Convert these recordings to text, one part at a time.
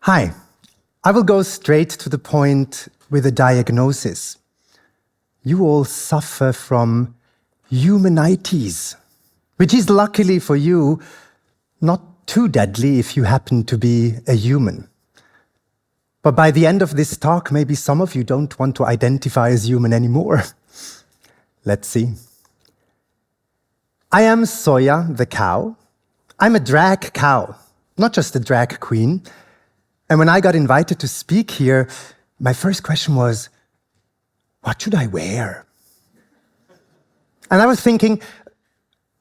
Hi, I will go straight to the point with a diagnosis. You all suffer from humanitis, which is luckily for you not too deadly if you happen to be a human. But by the end of this talk, maybe some of you don't want to identify as human anymore. Let's see. I am Soya, the cow. I'm a drag cow, not just a drag queen. And when I got invited to speak here, my first question was, what should I wear? And I was thinking,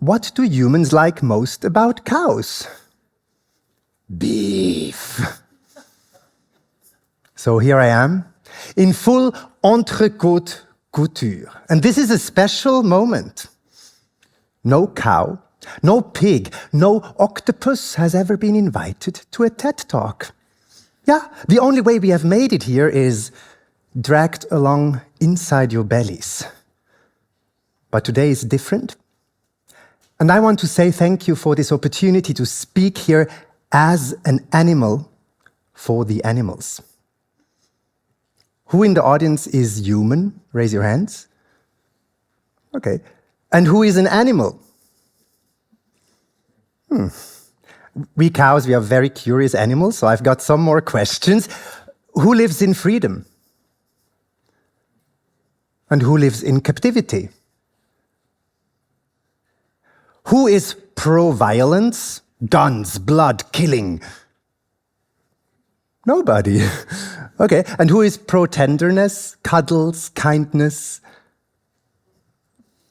what do humans like most about cows? Beef. So here I am, in full entrecôte couture. And this is a special moment. No cow, no pig, no octopus has ever been invited to a TED Talk. Yeah, the only way we have made it here is dragged along inside your bellies. But today is different. And I want to say thank you for this opportunity to speak here as an animal for the animals. Who in the audience is human? Raise your hands. Okay. And who is an animal? We cows, we are very curious animals, so I've got some more questions. Who lives in freedom? And who lives in captivity? Who is pro-violence? Guns, blood, killing? Nobody. Okay, and who is pro-tenderness, cuddles, kindness?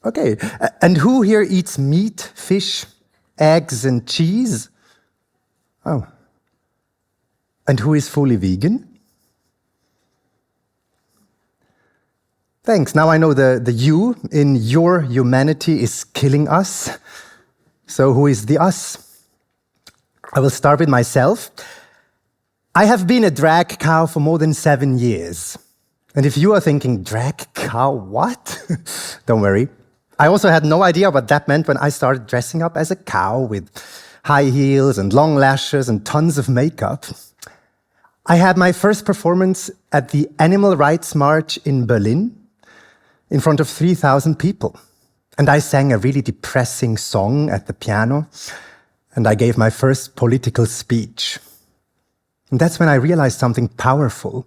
Okay, and who here eats meat, fish, eggs and cheese? Oh. And who is fully vegan? Thanks. Now I know the you in your humanity is killing us. So who is the us? I will start with myself. I have been a drag cow for more than 7 years. And if you are thinking, drag cow, what? Don't worry. I also had no idea what that meant when I started dressing up as a cow with high heels and long lashes and tons of makeup. I had my first performance at the Animal Rights March in Berlin in front of 3,000 people. And I sang a really depressing song at the piano, and I gave my first political speech. And that's when I realized something powerful.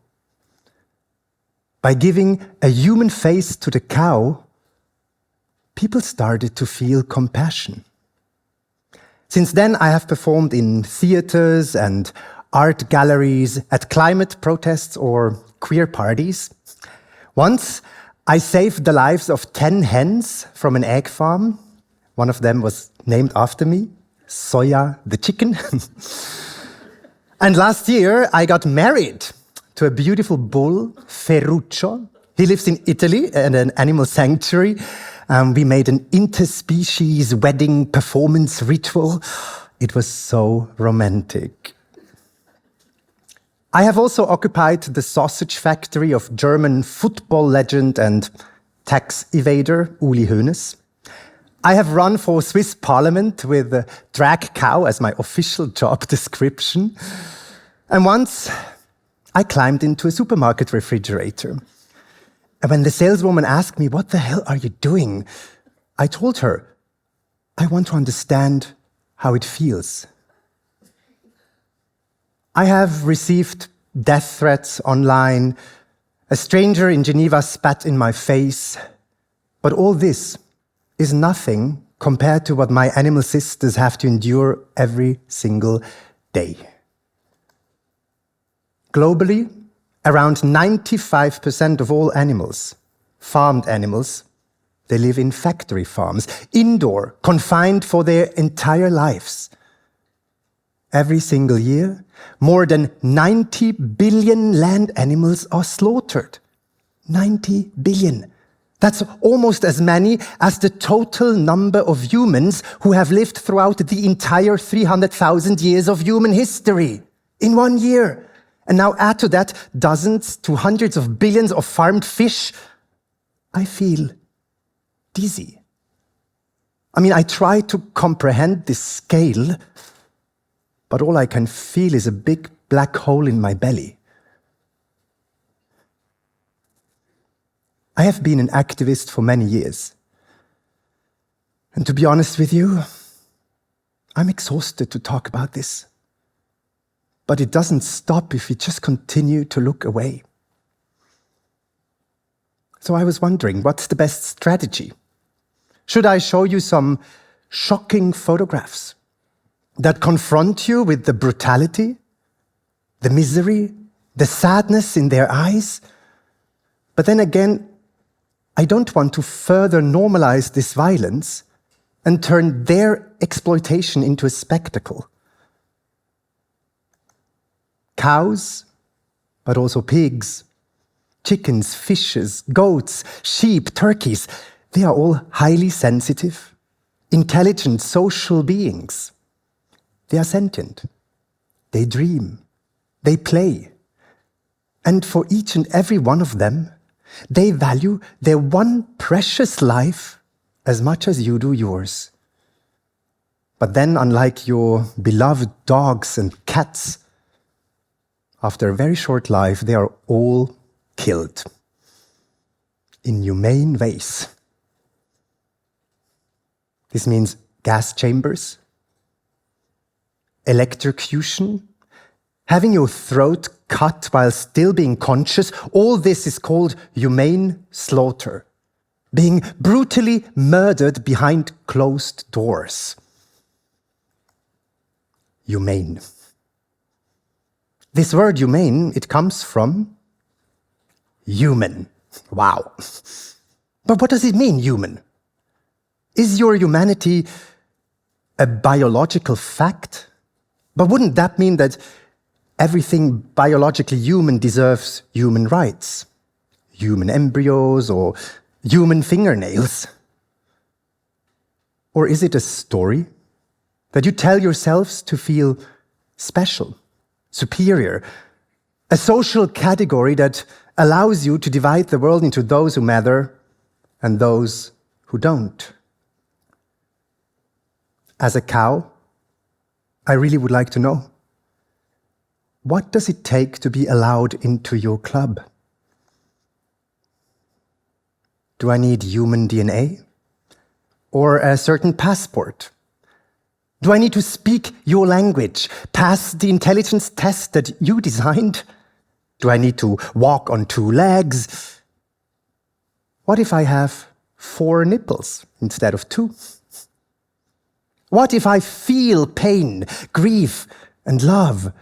By giving a human face to the cow, people started to feel compassion. Since then, I have performed in theaters and art galleries, at climate protests or queer parties. Once, I saved the lives of 10 hens from an egg farm. One of them was named after me, Soya the chicken. And last year, I got married to a beautiful bull, Ferruccio. He lives in Italy at an animal sanctuary. We made an interspecies wedding performance ritual. It was so romantic. I have also occupied the sausage factory of German football legend and tax evader Uli Hoeneß. I have run for Swiss Parliament with a drag cow as my official job description. And once I climbed into a supermarket refrigerator. And when the saleswoman asked me, what the hell are you doing? I told her, I want to understand how it feels. I have received death threats online. A stranger in Geneva spat in my face. But all this is nothing compared to what my animal sisters have to endure every single day. Globally, around 95% of all animals, farmed animals, they live in factory farms, indoor, confined for their entire lives. Every single year, more than 90 billion land animals are slaughtered. 90 billion. That's almost as many as the total number of humans who have lived throughout the entire 300,000 years of human history in 1 year. And now add to that dozens to hundreds of billions of farmed fish. I feel dizzy. I mean, I try to comprehend this scale, but all I can feel is a big black hole in my belly. I have been an activist for many years. And to be honest with you, I'm exhausted to talk about this. But it doesn't stop if we just continue to look away. So I was wondering, what's the best strategy? Should I show you some shocking photographs that confront you with the brutality, the misery, the sadness in their eyes? But then again, I don't want to further normalize this violence and turn their exploitation into a spectacle. Cows, but also pigs, chickens, fishes, goats, sheep, turkeys, they are all highly sensitive, intelligent social beings. They are sentient. They dream. They play. And for each and every one of them, they value their one precious life as much as you do yours. But then, unlike your beloved dogs and cats, after a very short life, they are all killed in humane ways. This means gas chambers, electrocution, having your throat cut while still being conscious. All this is called humane slaughter, being brutally murdered behind closed doors. Humane. This word humane, it comes from human. Wow. But what does it mean, human? Is your humanity a biological fact? But wouldn't that mean that everything biologically human deserves human rights? Human embryos or human fingernails? Or is it a story that you tell yourselves to feel special, superior, a social category that allows you to divide the world into those who matter and those who don't? As a cow, I really would like to know, what does it take to be allowed into your club? Do I need human DNA? Or a certain passport? Do I need to speak your language, pass the intelligence test that you designed? Do I need to walk on 2 legs? What if I have 4 nipples instead of 2? What if I feel pain, grief, and love,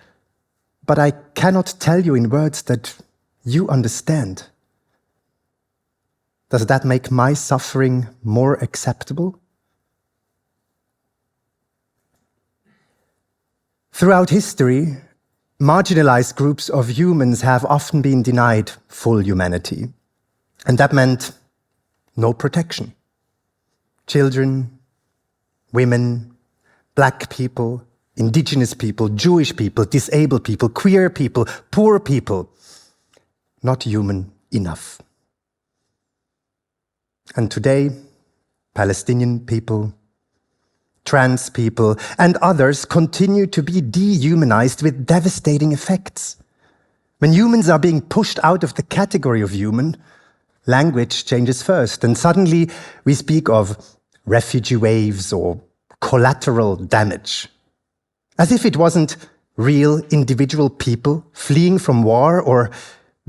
but I cannot tell you in words that you understand? Does that make my suffering more acceptable? Throughout history, marginalized groups of humans have often been denied full humanity. And that meant no protection. Children, women, black people, indigenous people, Jewish people, disabled people, queer people, poor people, not human enough. And today, Palestinian people, trans people, and others continue to be dehumanized with devastating effects. When humans are being pushed out of the category of human, language changes first, and suddenly we speak of refugee waves or collateral damage, as if it wasn't real individual people fleeing from war or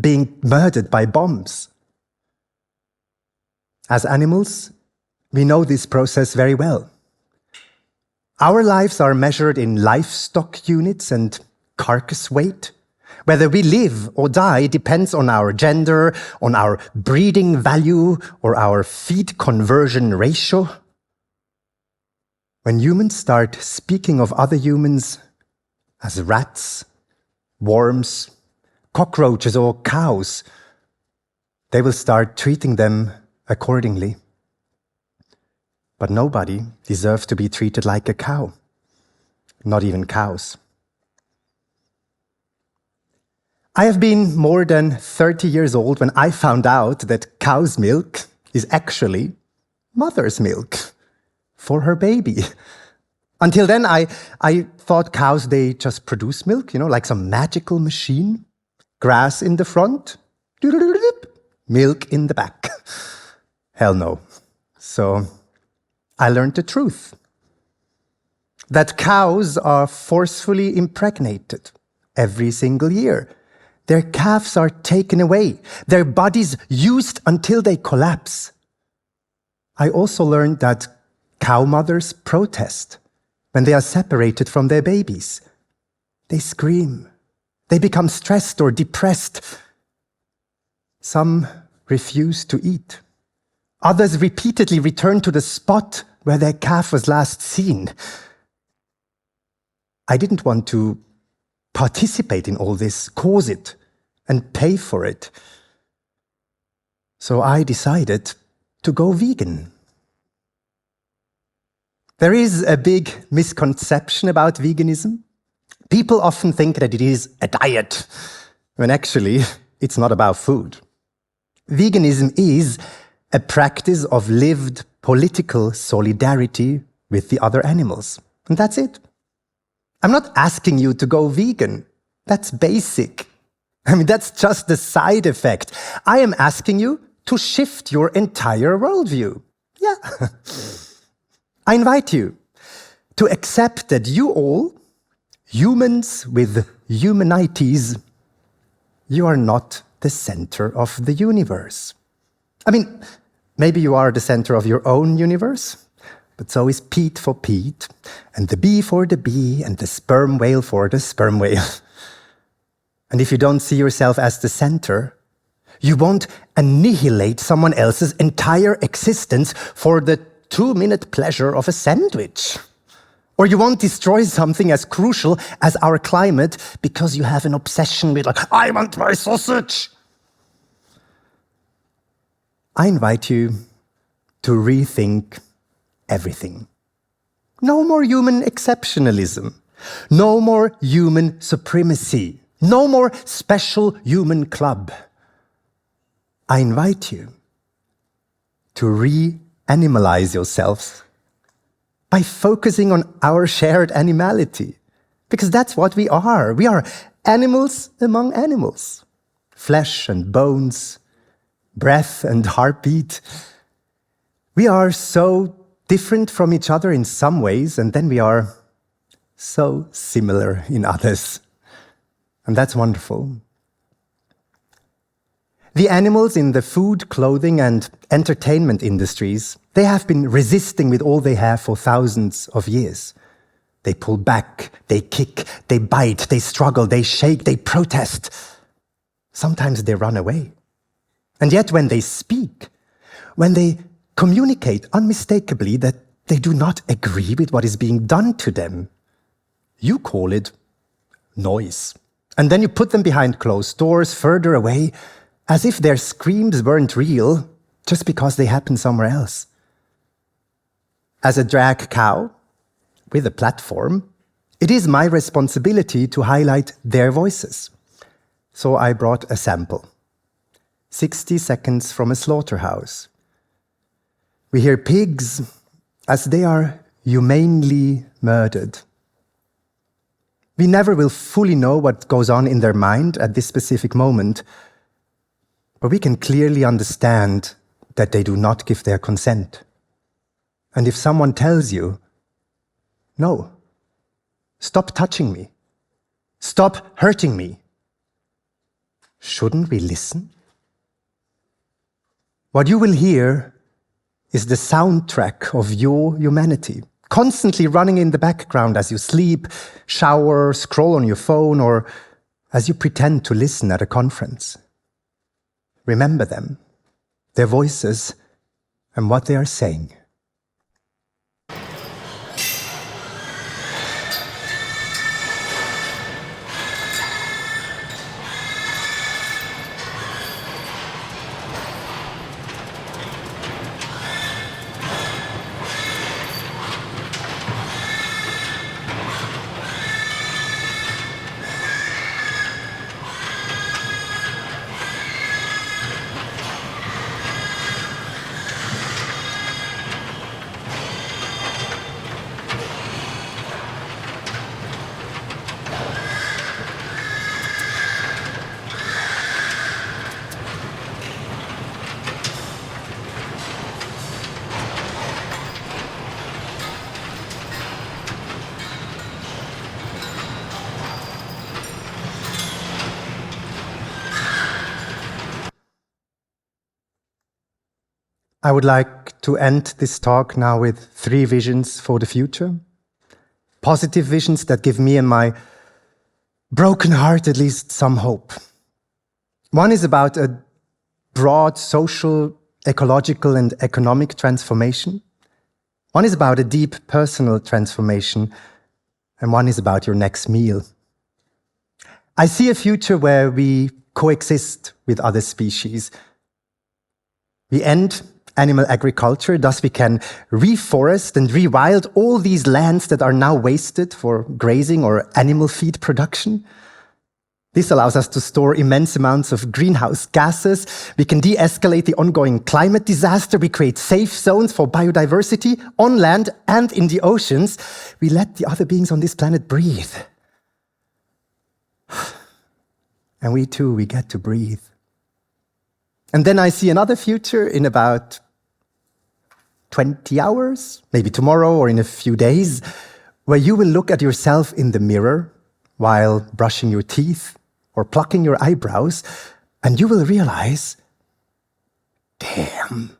being murdered by bombs. As animals, we know this process very well. Our lives are measured in livestock units and carcass weight. Whether we live or die depends on our gender, on our breeding value, or our feed conversion ratio. When humans start speaking of other humans as rats, worms, cockroaches, or cows, they will start treating them accordingly. But nobody deserves to be treated like a cow, not even cows. I have been more than 30 years old when I found out that cow's milk is actually mother's milk for her baby. Until then, I thought cows, they just produce milk, like some magical machine. Grass in the front, milk in the back. Hell no. So I learned the truth. That cows are forcefully impregnated every single year. Their calves are taken away, their bodies used until they collapse. I also learned that cow mothers protest when they are separated from their babies. They scream. They become stressed or depressed. Some refuse to eat. Others repeatedly return to the spot where their calf was last seen. I didn't want to participate in all this, cause it, and pay for it. So I decided to go vegan. There is a big misconception about veganism. People often think that it is a diet, when actually it's not about food. Veganism is a practice of lived political solidarity with the other animals. And that's it. I'm not asking you to go vegan. That's basic. That's just the side effect. I am asking you to shift your entire worldview. Yeah. I invite you to accept that you all, humans with humanities, you are not the center of the universe. Maybe you are the center of your own universe, but so is Pete for Pete, and the bee for the bee, and the sperm whale for the sperm whale. And if you don't see yourself as the center, you won't annihilate someone else's entire existence for the 2-minute pleasure of a sandwich. Or you won't destroy something as crucial as our climate because you have an obsession with, I want my sausage. I invite you to rethink everything. No more human exceptionalism. No more human supremacy. No more special human club. I invite you to re-animalize yourselves by focusing on our shared animality. Because that's what we are. We are animals among animals. Flesh and bones, breath and heartbeat. We are so different from each other in some ways, and then we are so similar in others. And that's wonderful. The animals in the food, clothing, and entertainment industries, they have been resisting with all they have for thousands of years. They pull back, they kick, they bite, they struggle, they shake, they protest. Sometimes they run away. And yet when they speak, when they communicate unmistakably that they do not agree with what is being done to them, you call it noise. And then you put them behind closed doors, further away, as if their screams weren't real just because they happen somewhere else. As a drag cow with a platform, it is my responsibility to highlight their voices. So I brought a sample. 60 seconds from a slaughterhouse. We hear pigs as they are humanely murdered. We never will fully know what goes on in their mind at this specific moment, but we can clearly understand that they do not give their consent. And if someone tells you, no, stop touching me, stop hurting me, shouldn't we listen? What you will hear is the soundtrack of your humanity, constantly running in the background as you sleep, shower, scroll on your phone, or as you pretend to listen at a conference. Remember them, their voices, and what they are saying. I would like to end this talk now with 3 visions for the future. Positive visions that give me and my broken heart at least some hope. One is about a broad social, ecological, and economic transformation. One is about a deep personal transformation, and one is about your next meal. I see a future where we coexist with other species. We end animal agriculture, thus we can reforest and rewild all these lands that are now wasted for grazing or animal feed production. This allows us to store immense amounts of greenhouse gases. We can de-escalate the ongoing climate disaster. We create safe zones for biodiversity on land and in the oceans. We let the other beings on this planet breathe. And we too, we get to breathe. And then I see another future in about 20 hours, maybe tomorrow or in a few days, where you will look at yourself in the mirror while brushing your teeth or plucking your eyebrows, and you will realize, damn,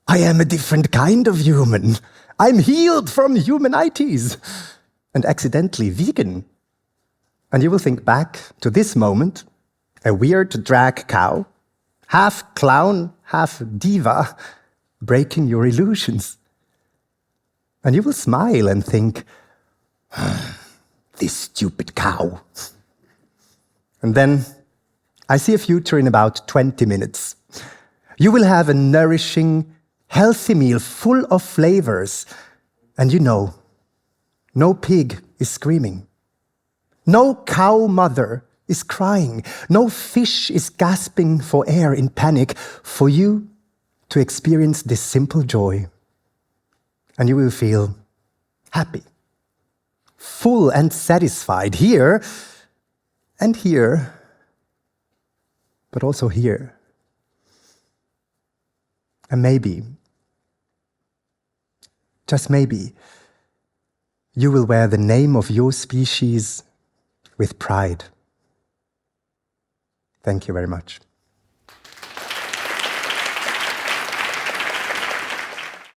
I am a different kind of human. I'm healed from humanities and accidentally vegan. And you will think back to this moment, a weird drag cow, half clown, half diva, breaking your illusions. And you will smile and think, this stupid cow. And then I see a future in about 20 minutes. You will have a nourishing, healthy meal full of flavors. And you know, no pig is screaming. No cow mother is crying. No fish is gasping for air in panic for you to experience this simple joy. And you will feel happy, full and satisfied here and here, but also here. And maybe, just maybe, you will wear the name of your species with pride. Thank you very much.